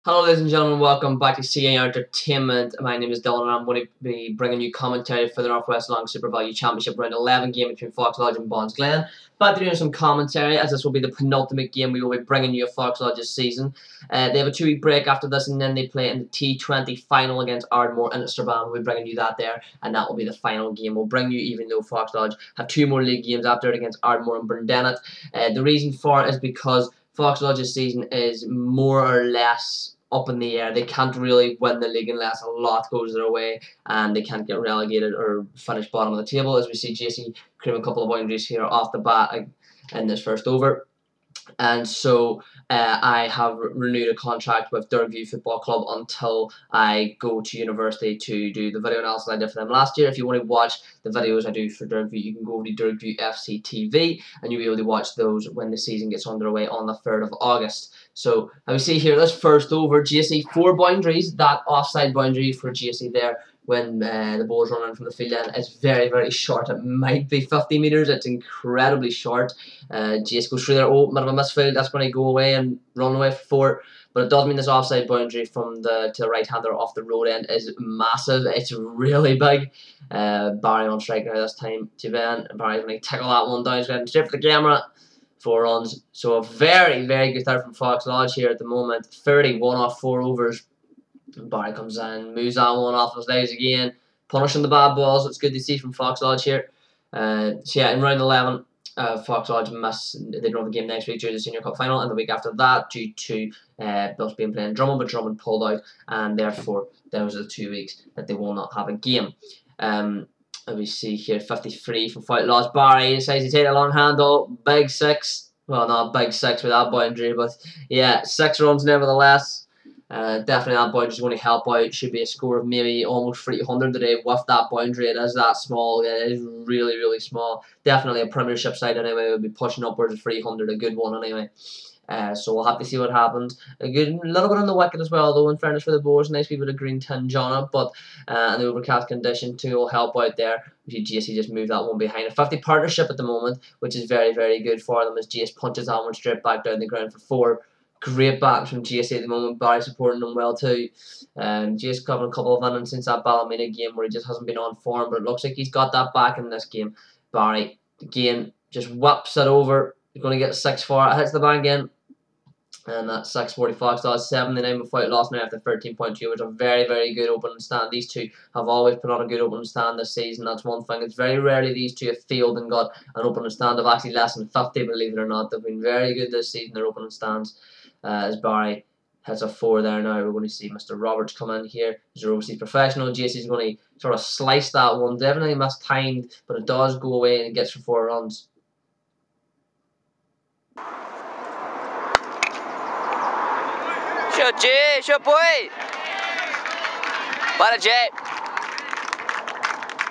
Hello ladies and gentlemen, welcome back to C.A.R. Entertainment. My name is Dylan and I'm going to be bringing you commentary for the Northwest Long Super Value Championship Round 11 game between Fox Lodge and Bonds Glen. But doing some commentary, as this will be the penultimate game we will be bringing you a Fox Lodge this season. They have a 2-week break after this, and then they play in the T20 final against Ardmore and Strabane. We'll be bringing you that there, and that will be the final game we'll bring you, even though Fox Lodge have 2 more league games after it against Ardmore and Burndennet. The reason for it is because Fox Lodge's season is more or less up in the air. They can't really win the league unless a lot goes their way, and they can't get relegated or finish bottom of the table, as we see JC creating a couple of boundaries here off the bat in this first over. And so I have renewed a contract with Dergview Football Club until I go to university to do the video analysis I did for them last year. If you want to watch the videos I do for Dergview, you can go over to Dergview FC TV, and you'll be able to watch those when the season gets underway on the 3rd of August. So as we see here, this first over, JC 4 boundaries. That offside boundary for JC there when the ball's running from the field end is very, very short. It might be 50 metres. It's incredibly short. JC goes through there. Oh, bit of a misfield. That's going to go away and run away for 4. But it does mean this offside boundary from to the right-hander off the road end is massive. It's really big. Barry on strike now this time to Ben. Barry's going to tackle that one down. He's going straight for the camera. 4 runs. So a very, very good start from Fox Lodge here at the moment. 31 off 4 overs. Barry comes in, moves that one off his legs again, punishing the bad balls. It's good to see from Fox Lodge here. So yeah, in round 11, Fox Lodge they don't have a game next week due to the Senior Cup final, and the week after that due to Bills being playing Drummond, but Drummond pulled out, and therefore those are the 2 weeks that they will not have a game. We see here 53 from Fox Lodge. Barry decides to take a long handle, big 6. Well, not big 6 with that boundary, but yeah, 6 runs nevertheless. Definitely that boundary is going to help out. Should be a score of maybe almost 300 today with that boundary. It is that small. It is really, really small. Definitely a Premiership side anyway. We'll be pushing upwards of 300. A good one anyway. So we'll have to see what happens. A little bit on the wicket as well, though. In fairness for the bowlers, nice wee bit of green tinge on it, but an overcast condition too will help out there. We see JC just move that one behind. A 50 partnership at the moment, which is very, very good for them as JS punches that one straight back down the ground for 4. Great bats from JC at the moment. Barry supporting them well too. JS covering a couple of innings since that Ballymena game where he just hasn't been on form, but it looks like he's got that back in this game. Barry again just whips it over. He's going to get 6 for it. Hits the bang in. And that's 640 Fox Lodge, 79 without loss now after 13.2, which is a very, very good opening stand. These two have always put on a good opening stand this season. That's one thing. It's very rarely these two have failed and got an opening stand of actually less than 50, believe it or not. They've been very good this season, their opening stands. As Barry hits a 4 there now, we're going to see Mr. Roberts come in here. He's a overseas professional. JC's going to sort of slice that one. Definitely mistimed, but it does go away and it gets for 4 runs. Shoot, G, shoot, boy. Para, J.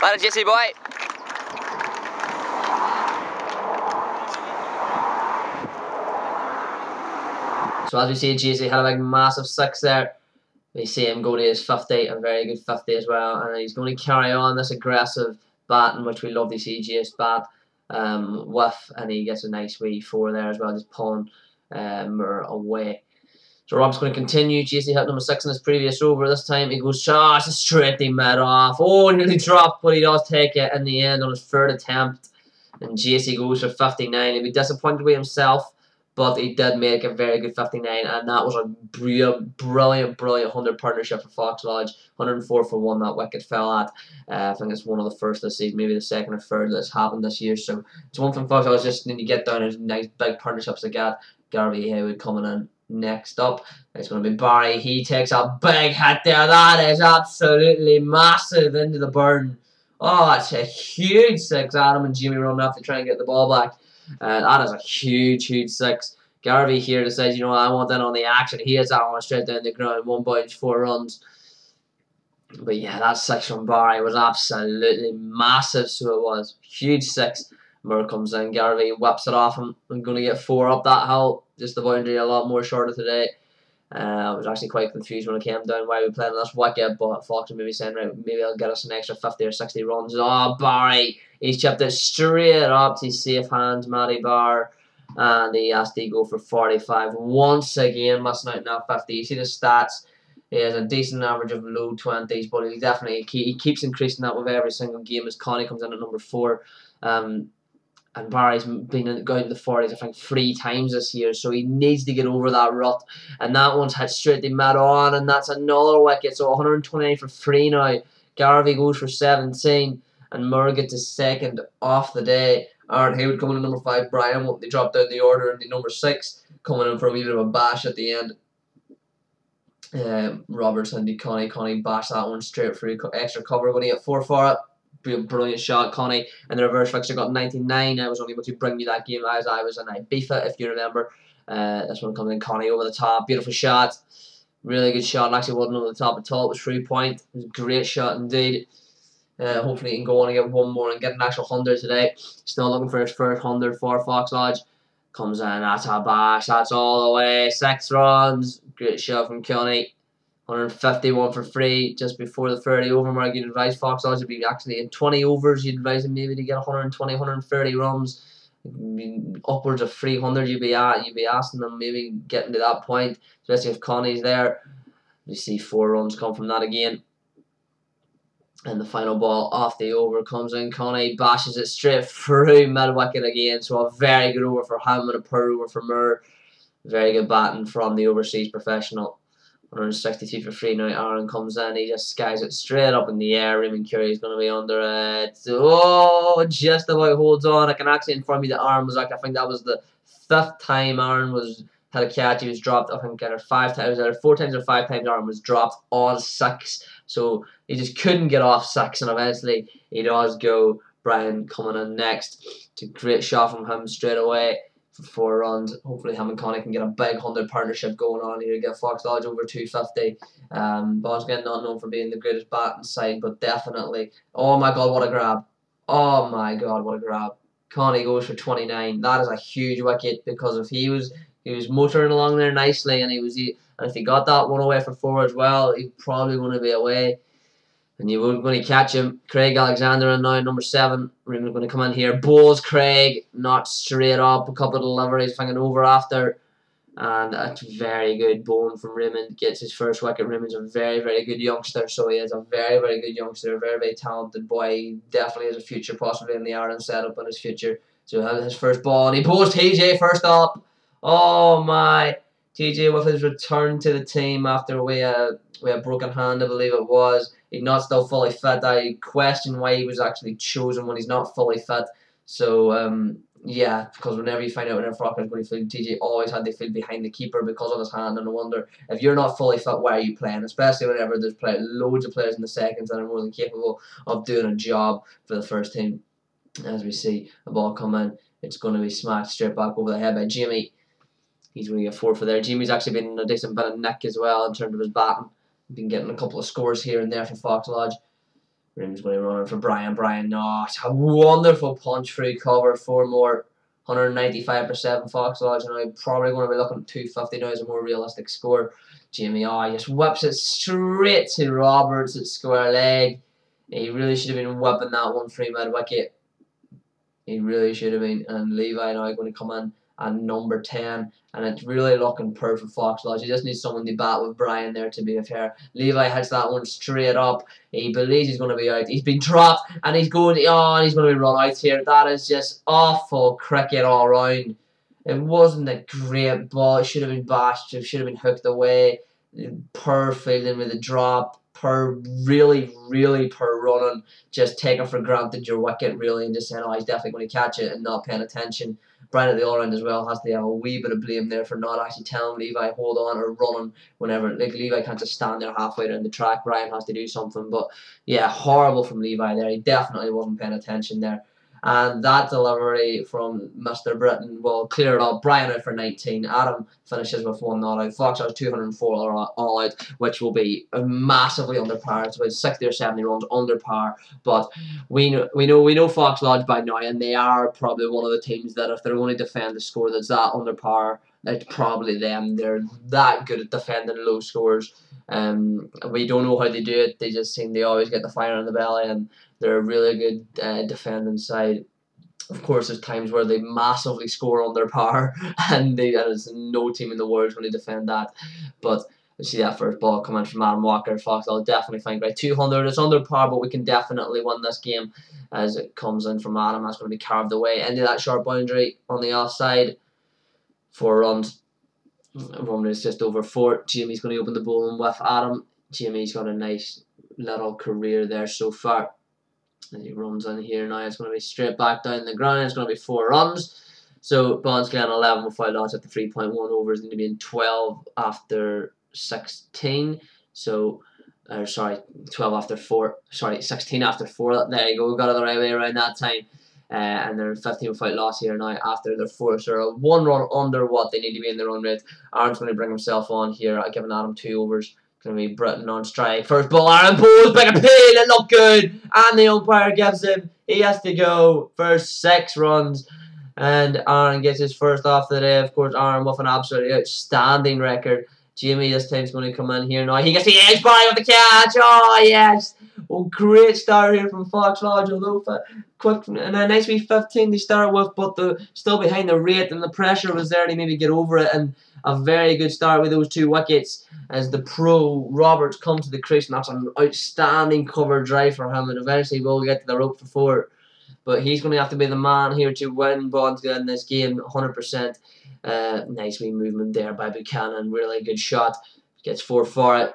Para, JC, boy. So as we see, JC had a big massive 6 there. We see him go to his 50, a very good 50 as well, and he's going to carry on this aggressive batting, which we love to see JS bat with, and he gets a nice wee 4 there as well, just pulling Moore away. So Rob's going to continue. JC hit number 6 in his previous over. This time he goes, it's a straight the mid off. Oh, nearly dropped, but he does take it in the end on his 3rd attempt. And JC goes for 59. He'll be disappointed with himself, but he did make a very good 59, and that was a brilliant, brilliant 100 partnership for Fox Lodge. 104 for 1 that wicket fell at. I think it's one of the first this season, maybe the 2nd or 3rd that's happened this year. So it's one thing Fox Lodge just need to get down as nice big partnerships they got. Garvey Haywood coming in. Next up, it's going to be Barry. He takes a big hit there. That is absolutely massive into the burn. Oh, that's a huge 6. Adam and Jimmy running off to try and get the ball back. That is a huge, huge 6. Garvey here decides, you know what, I want that on the action. He hits that one straight down the ground. 1 point, 4 runs. But yeah, that 6 from Barry was absolutely massive. So it was. Huge 6. Moore comes in. Garvey whips it off him. I'm going to get 4 up that hill. Just the boundary a lot more shorter today. I was actually quite confused when it came down why we played on this wicket, but Fox was maybe saying, right, maybe I'll get us an extra 50 or 60 runs. Oh, Barry! He's chipped it straight up to safe hands, Matty Barr. and he has to go for 45 once again, missing out now 50. You see the stats. He has a decent average of low 20s, but he keeps increasing that with every single game as Connie comes in at number 4. And Barry's been going to the 40s, I think, 3 times this year, so he needs to get over that rut. And that one's hit straight to mid on, and that's another wicket. So 129 for 3 now. Garvey goes for 17, and Moore gets his second off the day. Aaron Haywood coming in number 5. Brian, they dropped down the order in the number 6, coming in for a wee bit of a bash at the end. Robertson did Connie bashed that one straight through extra cover when he hit 4 for it. Brilliant shot, Connie. And the reverse fixture got 99. I was only able to bring you that game as I was in Ibiza, if you remember. This one coming in, Connie over the top. Beautiful shot. Really good shot. Actually wasn't over the top at all. It was 3-point. It was a great shot indeed. Hopefully he can go on and get one more and get an actual 100 today. Still looking for his first 100 for Fox Lodge. Comes in, that's a bash. That's all the way. 6 runs. Great shot from Connie. 151 for 3 just before the 30 over mark. You'd advise Fox Lodge to be actually in 20 overs. You'd advise him maybe to get 120, 130 runs. Upwards of 300 you'd be asking them maybe getting to that point, especially if Connie's there. You see 4 runs come from that again. And the final ball off the over comes in. Connie bashes it straight through mid-wicket again. So a very good over for him and a poor over for Moore. Very good batting from the overseas professional. 162 for 3 now. Aaron comes in, he just skies it straight up in the air. Raymond Curry's going to be under it. Oh, just about holds on. I can actually inform you that Aaron was like, I think that was the 5th time Aaron had a catch. He was dropped, I think, either 5 times, either 4 times or 5 times Aaron was dropped on 6. So he just couldn't get off 6, and eventually he does go. Brian coming in next. It's a great shot from him straight away. For 4 runs. Hopefully him and Connie can get a big 100 partnership going on here to get Fox Lodge over 250. Bonds again not known for being the greatest batting side, but definitely. Oh my god, what a grab. Oh my god, what a grab. Connie goes for 29. That is a huge wicket, because if he was motoring along there nicely, and if he got that one away for 4 as well, he's probably going to be away. And you were going to catch him. Craig Alexander in now, number 7. We're going to come in here. Bowls Craig, not straight up. A couple of deliveries, finging over after. And a very good bowling from Raymond. Gets his first wicket. Raymond's a very, very good youngster. So he is a very, very good youngster. Very, very talented boy. He definitely has a future, possibly in the Ireland setup in his future. So his first ball. And he bowls TJ first up. Oh my. TJ with his return to the team after we had broken hand, I believe it was. He's not still fully fit. I question why he was actually chosen when he's not fully fit. So, yeah, because whenever you find out whenever Fox is going to field, TJ always had to field behind the keeper because of his hand. And I wonder, if you're not fully fit, why are you playing? Especially whenever there's loads of players in the seconds that are more than capable of doing a job for the first team. As we see the ball come in, it's going to be smashed straight back over the head by Jimmy. He's going to get 4 for there. Jimmy's actually been in a decent bit of nick as well in terms of his batting. Been getting a couple of scores here and there for Fox Lodge. Raymond's going to run in for Brian. Brian, no, it's a wonderful punch through cover. 4 more. 195 for 7 Fox Lodge. And I'm probably going to be looking at 250 now as a more realistic score. Jimmy, he just whips it straight to Roberts at square leg. He really should have been whipping that one through mid-wicket. He really should have been. And Levi now going to come in at number 10, and it's really looking poor for Fox Lodge. He just needs someone to bat with Brian there, to be fair. Levi hits that one straight up. He believes he's going to be out. He's been dropped, and he's going and he's going to be run out here. That is just awful cricket all round. It wasn't a great ball. It should have been bashed. It should have been hooked away. Poor fielding with a drop. Really poor running. Just taking for granted your wicket, really, and just saying, he's definitely going to catch it, and not paying attention. Brian at the all-round as well has to have a wee bit of blame there for not actually telling Levi hold on or running whenever. Like, Levi can't just stand there halfway down the track. Brian has to do something. But yeah, horrible from Levi there. He definitely wasn't paying attention there. And that delivery from Mr. Britton will clear it up. Brian out for 19. Adam finishes with 1 not out. Fox has 204 all out, which will be massively under par. It's about 60 or 70 runs under par. But we know Fox Lodge by now, and they are probably one of the teams that if they're going to defend the score that's that under par, it's probably them. They're that good at defending low scores. We don't know how they do it. They just seem they always get the fire in the belly, and they're a really good defending side. Of course, there's times where they massively score on their power, and there's no team in the world going to defend that. But you see that first ball coming from Adam Walker. Foxhall definitely find right 200. It's under par, but we can definitely win this game as it comes in from Adam. That's going to be carved away into that short boundary on the offside. 4 runs. Roman is just over 4. Jamie's going to open the bowling with Adam. Jamie's got a nice little career there so far. And he runs in here now. It's going to be straight back down the ground. It's going to be 4 runs. So Bonds Glen 11 without loss at the 3.1 overs. Going to be in 12 after 16. So, sorry, 12 after 4. Sorry, 16 after 4. There you go. We got it the right way around that time. And they're 15 without loss here now after their 4. So they're 1 run under what they need to be in their run rate. Aaron's going to bring himself on here, giving Adam 2 overs. Going to be Britton on strike. First ball, Aaron pulls back a peel. It looked good. And the umpire gives him. He has to go for 6 runs. And Aaron gets his first off the day. Of course, Aaron with an absolutely outstanding record. Jamie this time is going to come in here now. He gets the edge by with the catch. Oh, yes. Oh, great start here from Fox Lodge. Although quick and a nice wee 15 to start with, but still behind the rate, and the pressure was there to maybe get over it. And a very good start with those 2 wickets as the pro Roberts comes to the crease, and that's an outstanding cover drive for him. And eventually will get to the rope for 4. But he's going to have to be the man here to win Bonds in this game 100%. Nice wee movement there by Buchanan. Really good shot. Gets 4 for it.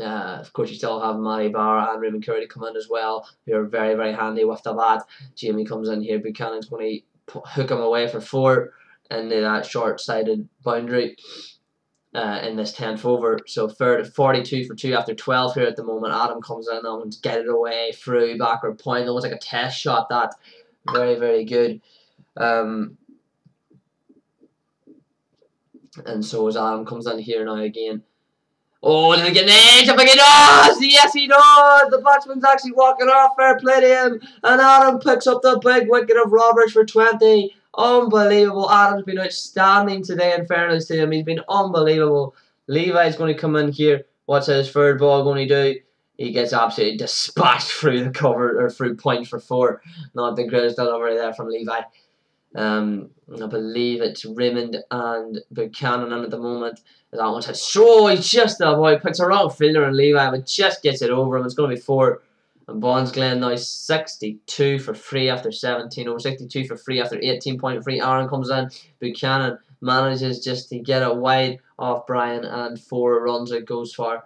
Of course, you still have Matty Barr and Raymond Curry to come in as well, who are very, very handy with the bat. Jamie comes in here. Buchanan's going to hook him away for 4 into that short-sided boundary in this 10th over. So 42 for 2 after 12 here at the moment. Adam comes in and get it away through backward point. It was like a test shot. That very, very good. And so as Adam comes in here now again. Oh, did he get an edge? I think he does! Yes, he does! The batsman's actually walking off. Fair play to him. And Adam picks up the big wicket of Roberts for 20. Unbelievable. Adam's been outstanding today, in fairness to him. He's been unbelievable. Levi's going to come in here. What's his third ball going to do? He gets absolutely dispatched through the cover, or through point for 4. Not the greatest delivery there from Levi. I believe it's Raymond and Buchanan at the moment. That one's hit. So he just picks a wrong fielder and Levi, but just gets it over him. It's going to be 4. And Bonds Glen now 62 for 3 after 17. Over 62 for 3 after 18.3. Aaron comes in. Buchanan manages just to get it wide off Brian, and 4 runs it goes for.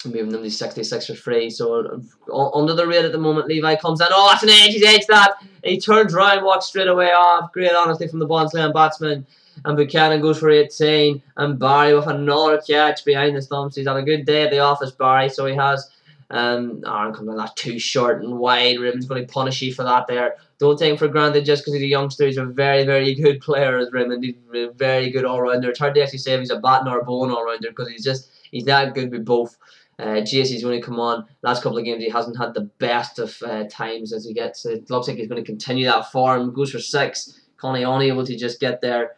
Moving them to 66 for 3. So under the rate at the moment. Levi comes in. Oh, that's an edge. He's edged that. He turns round, walks straight away off. Great honesty from the Bonds Glen batsman. And Buchanan goes for 18. And Barry with another catch behind the stumps. He's had a good day at the office, Barry. So he has. Aaron comes in. That's too short and wide. Raymond's going to punish you for that there. Don't take him for granted just because he's a youngster. He's a very, very good player as Raymond. He's a very good all-rounder. It's hard to actually say if he's a batting or a bowling all-rounder because he's that good with both. JC's going to come on. Last couple of games he hasn't had the best of times as he gets. It looks like he's going to continue that form. Goes for 6. Connie unable to just get there.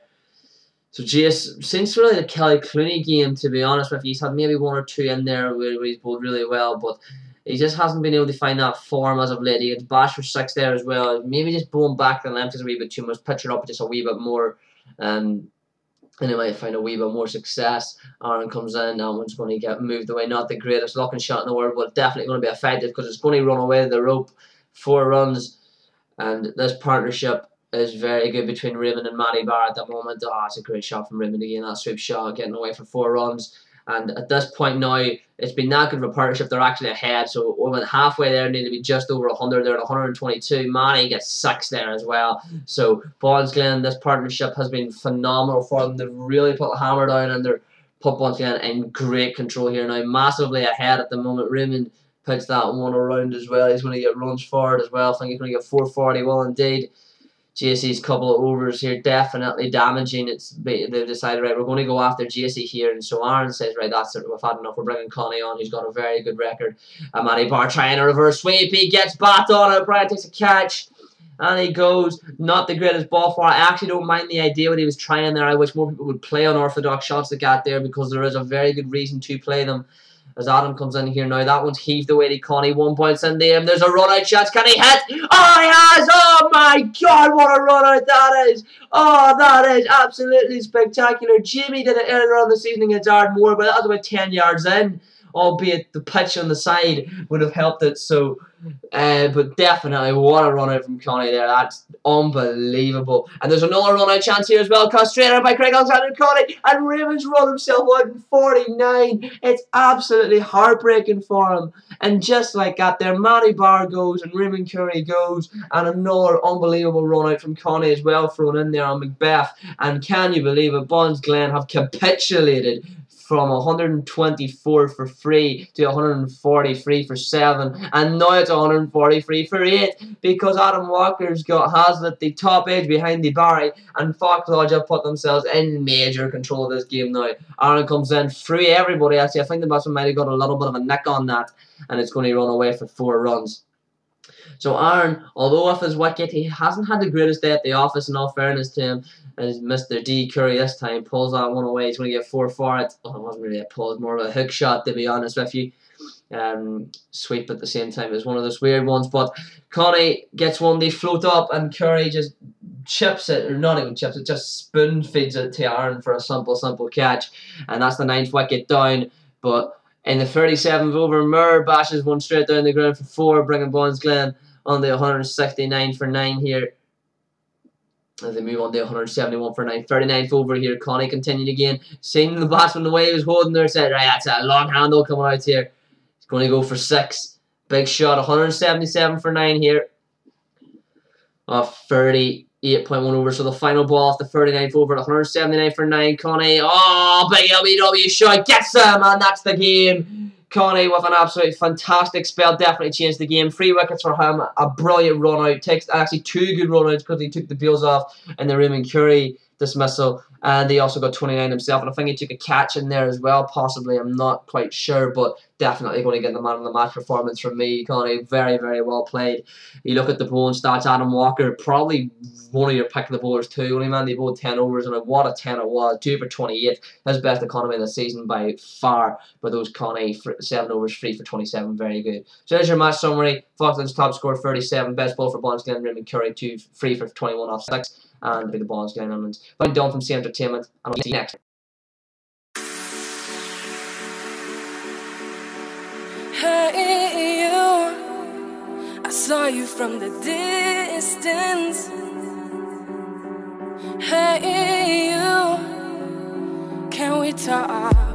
So Jace, since really the Kelly Clooney game, to be honest with you, he's had maybe 1 or 2 in there where he's bowled really well, but he just hasn't been able to find that form as of late. He gets bashed for 6 there as well. Maybe just bowling back the length is a wee bit too much. Pitch it up just a wee bit more. And he might find a wee bit more success. Aaron comes in, that one's going to get moved away. Not the greatest looking shot in the world, but definitely going to be effective because it's going to run away the rope. 4 runs, and this partnership is very good between Raymond and Matty Barr at the moment. Oh, it's a great shot from Raymond again. That sweep shot, getting away for 4 runs. And at this point now, it's been that good of a partnership. They're actually ahead. So we went halfway there. Need to be just over 100. They're at 122. Matty gets 6 there as well. So Bonds Glen, this partnership has been phenomenal for them. They've really put the hammer down and they're put Bonds Glen in great control here now. Massively ahead at the moment. Raymond puts that one around as well. He's going to get runs forward as well. I think he's going to get 440. Well, indeed. JC's couple of overs here definitely damaging. They've decided, right, we're going to go after JC here. And so Aaron says, right, that's it, we've had enough. We're bringing Connie on. He's got a very good record. Matty Barr trying a reverse sweep. He gets bat on it. Brian takes a catch. And he goes, not the greatest ball for it. I actually don't mind the idea what he was trying there. I wish more people would play unorthodox shots that got there because there is a very good reason to play them. as Adam comes in here now. That one's heaved away to Connie. 1 point in the aim. There's a run-out chance. Can he hit? Oh, he has! Oh, my God, what a run-out that is! Oh, that is absolutely spectacular. Jimmy did it earlier on the season against Ardmore, but that was about 10 yards in. Albeit the pitch on the side would have helped it. So, but definitely, what a run-out from Connie there. That's unbelievable. And there's another run-out chance here as well. Cut straight out by Craig Alexander Connie. And Raymond's run himself out in 49. It's absolutely heartbreaking for him. And just like that there, Matty Barr goes and Raymond Curry goes. And another unbelievable run-out from Connie as well, thrown in there on Macbeth. And can you believe it? Bonds Glen have capitulated from 124 for free to 143 for 7, and now it's 143 for 8 because Adam Walker's got Hazlitt the top edge behind the Barry, and Fox Lodge have put themselves in major control of this game now. Aaron comes in through everybody. Actually, I think the batsman might have got a little bit of a nick on that, and it's going to run away for 4 runs. So Aaron, although off his wicket, he hasn't had the greatest day at the office, in all fairness to him, as Mr. D. Curry this time pulls that one away. He's going to get 4 for it. Oh, it wasn't really a pull, it's more of a hook shot, to be honest with you. Sweep at the same time. It was one of those weird ones, but Connie gets one, they float up, and Curry just chips it, or not even chips it, just spoon feeds it to Aaron for a simple catch, and that's the 9th wicket down. But in the 37th over, Moore bashes one straight down the ground for 4, bringing Bonds Glen on the 169 for 9 here. As they move on to 171 for 9. 39th over here, Connie continued again. Seeing the batsman the way he was holding there, said, right, that's a long handle coming out here. He's going to go for 6. Big shot, 177 for 9 here. Off 38.1 over, so the final ball off the 39th over, 179 for 9. Connie, oh, big LBW shot, gets him, and that's the game. Connie with an absolutely fantastic spell, definitely changed the game. 3 wickets for him, a brilliant run out. Takes actually 2 good run outs because he took the bails off in the Raymond Curry dismissal, and he also got 29 himself, and I think he took a catch in there as well, possibly. I'm not quite sure, but definitely going to get the man of the match performance from me. Connie, very, very well played. You look at the bowling stats, Adam Walker, probably one of your pick of the bowlers too. Only man, they bowled 10 overs, and what a 10 it was. 2 for 28. His best economy of the season by far. But those Connie 7 overs, 3 for 27, very good. So there's your match summary. Falkland's top score 37. Best ball for Bonds Glen, Raymond Curry 3 for 21 off 6. And the Bonds Glen Onions. But I'm done from C Entertainment, and I'll see you next. Hey you, I saw you from the distance. Hey you, can we talk?